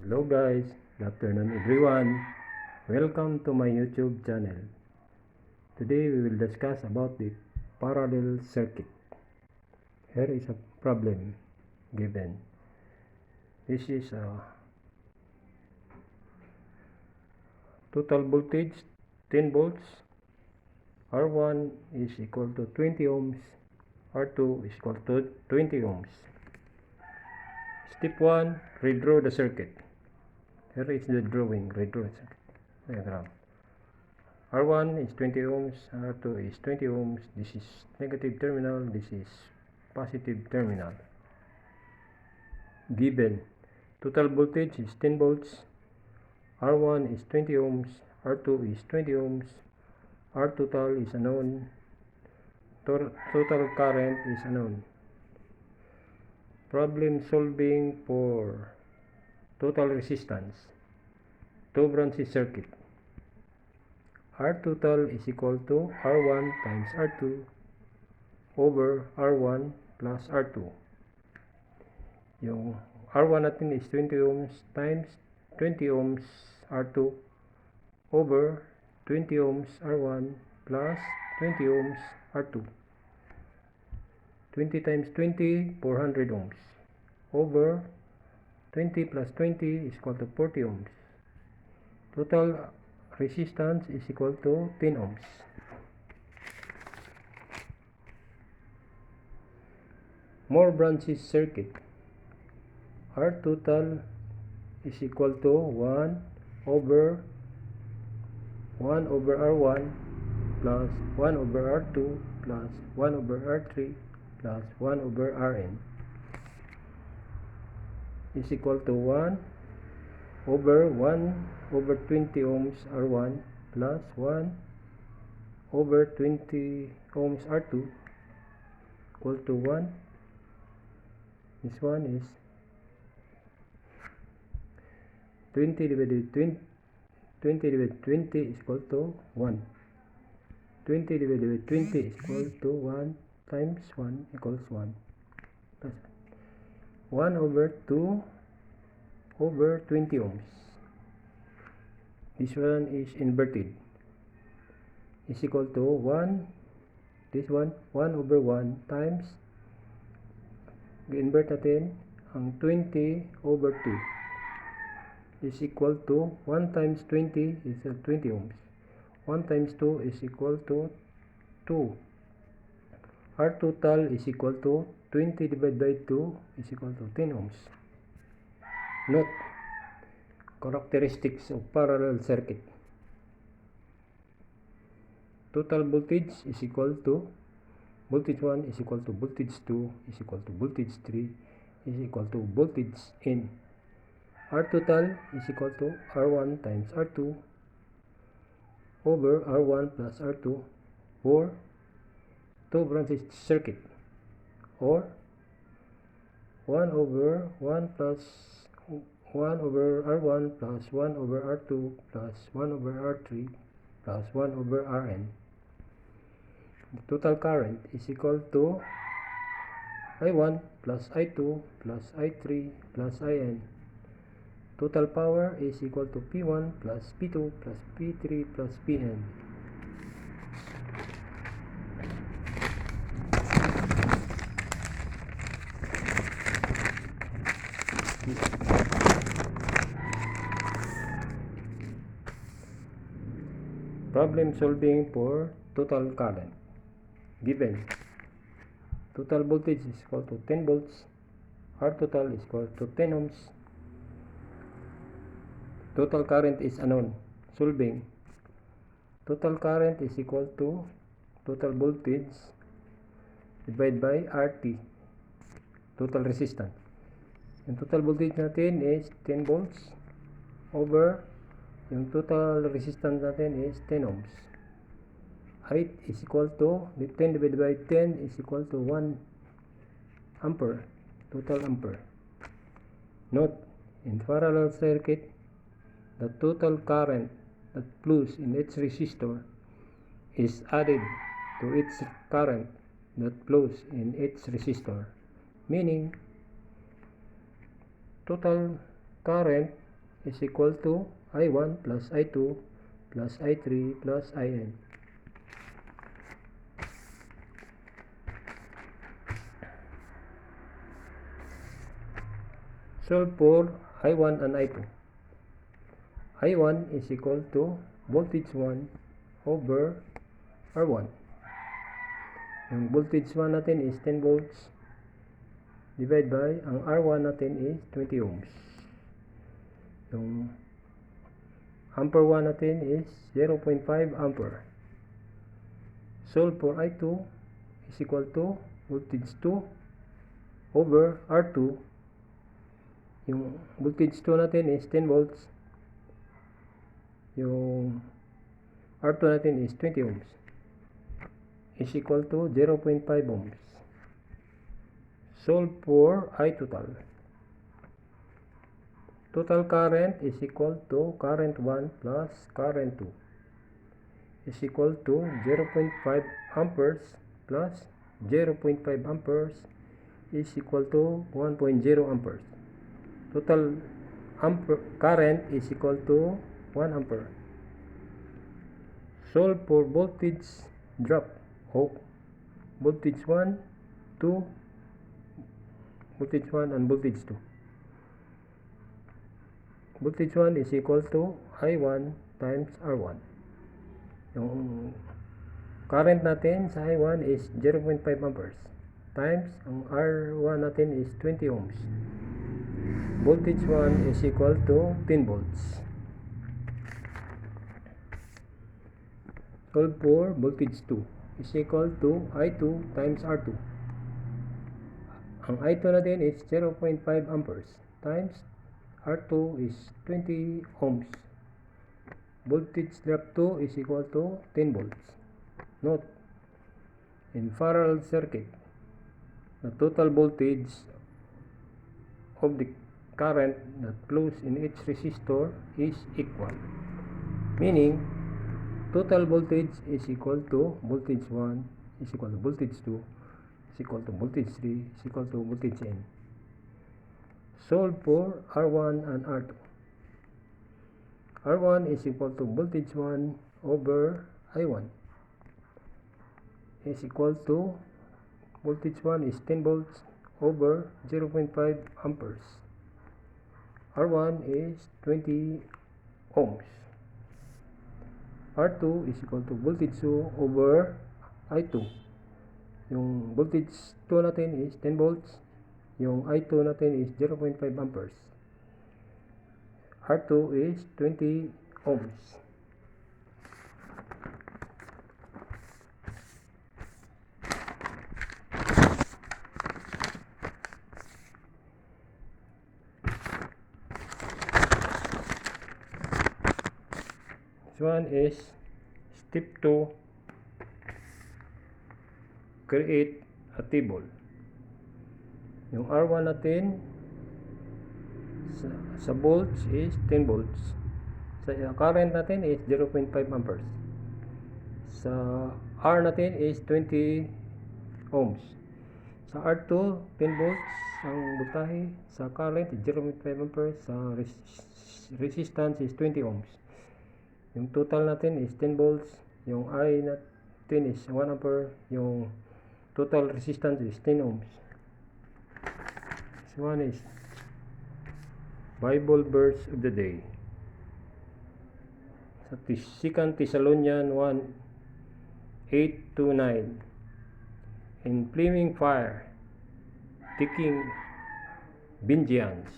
Hello guys, good afternoon everyone. Welcome to my YouTube channel. Today we will discuss about the parallel circuit. Here is a problem given. This is a total voltage 10 volts. R1 is equal to 20 ohms. R2 is equal to 20 ohms. Step 1, redraw the circuit. Here is the drawing, redraw the circuit diagram. R1 is 20 ohms, R2 is 20 ohms, this is negative terminal, this is positive terminal. Given total voltage is 10 volts, R1 is 20 ohms, R2 is 20 ohms, R total is unknown, total current is unknown. Problem solving for total resistance, two branches circuit. R total is equal to R1 times R2 over R1 plus R2. Yung R1 natin is 20 ohms times 20 ohms R2 over 20 ohms R1 plus 20 ohms R2. 20 times 20, 400 ohms over 20 plus 20 is equal to 40 ohms. Total resistance is equal to 10 ohms. More branches circuit. R total is equal to 1 over R1 plus 1 over R2 plus 1 over R3 plus 1 over Rn is equal to 1 over 20 ohms R1 plus 1 over 20 ohms R2 equal to 1. This one is 20 divided 20 is equal to 1. 20 divided 20 is equal to 1 times 1 equals 1 plus 1 over 2 over 20 ohms. This one is inverted, is equal to 1, this one 1 over 1 times, invert natin ang 20 over 2 is equal to 1 times 20 is 20 ohms. 1 times 2 is equal to 2. R total is equal to 20 divided by 2 is equal to 10 ohms. Note, characteristics of parallel circuit. Total voltage is equal to voltage 1 is equal to voltage 2 is equal to voltage 3 is equal to voltage N. R total is equal to R1 times R2 over R1 plus R2 for two branches circuit, or 1 over 1 plus 1 over R1 plus 1 over R2 plus 1 over R3 plus 1 over Rn. The total current is equal to I1 plus I2 plus I3 plus In. Total power is equal to P1 plus P2 plus P3 plus Pn. Problem solving for total current. Given total voltage is equal to 10 volts, R total is equal to 10 ohms. Total current is unknown. Solving. Total current is equal to total voltage divided by RT, total resistance. Yung total voltage natin is 10 volts over yung total resistance natin is 10 ohms. Height is equal to 10 divided by 10 is equal to 1 ampere, total ampere. Note, in parallel circuit, the total current that flows in each resistor is added to each current that flows in each resistor, meaning total current is equal to I1 plus I2 plus I3 plus IN. Solve for I1 and I2. I1 is equal to voltage 1 over R1. Yung voltage 1 natin is 10 volts divide by ang R1 natin is 20 ohms. Yung ampere 1 natin is 0.5 ampere. Solve for I2 is equal to voltage 2 over R2. Yung voltage 2 natin is 10 volts. Yung R2 natin is 20 ohms. Is equal to 0.5 ohms. Solve for I total. Total current is equal to current 1 plus current 2 is equal to 0.5 amperes plus 0.5 amperes is equal to 1.0 amperes. Total current is equal to 1 ampere. Solve for voltage drop of voltage 1, 2, voltage 1 and voltage 2. Voltage 1 is equal to I1 times R1. Yung current natin sa I1 is 0.5 amperes times ang R1 natin is 20 ohms. Voltage 1 is equal to 10 volts. Solve for voltage 2 is equal to I2 times R2. Ang I2 natin is 0.5 amperes times R2 is 20 ohms. Voltage drop 2 is equal to 10 volts. Note, in parallel circuit, the total voltage of the current that flows in each resistor is equal. Meaning, total voltage is equal to voltage 1 is equal to voltage 2 is equal to voltage 3 is equal to voltage N. Solve for R1 and R2. R1 is equal to voltage 1 over I1 is equal to voltage 1 is 10 volts over 0.5 amperes. R1 is 20 ohms. R2 is equal to voltage 2 over I2. Yung voltage 2 natin is 10 volts. Yung I2 natin is 0.5 amperes. R2 is 20 ohms. This one is step 2. Create a table. Yung R1 natin sa volts is 10 volts. Sa current natin is 0.5 amperes. Sa R natin is 20 ohms. Sa R2, 10 volts ang voltahe. Sa current is 0.5 amperes. Sa resistance is 20 ohms. Yung total natin is 10 volts. Yung I natin is 1 ampere. Yung total resistance is 10 ohms. This one is Bible verse of the day. Sa 2 Thessalonians 1, 8-9. In flaming fire, taking vengeance.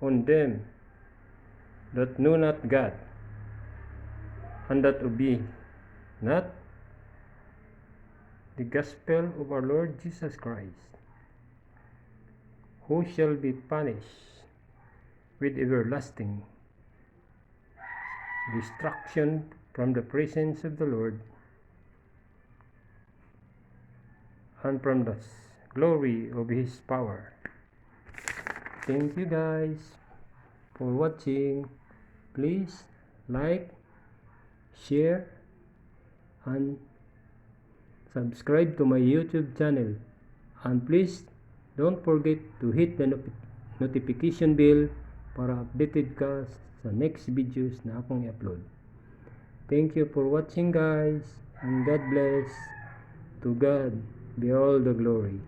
On them that know not God, and that obey not the gospel of our Lord Jesus Christ, who shall be punished with everlasting destruction from the presence of the Lord and from the glory of His power. Thank you guys for watching. Please like, share, and subscribe to my YouTube channel, and please Don't forget to hit the notification bell para updated ka sa next videos na akong i-upload. Thank you for watching guys, and God bless. To God be all the glory.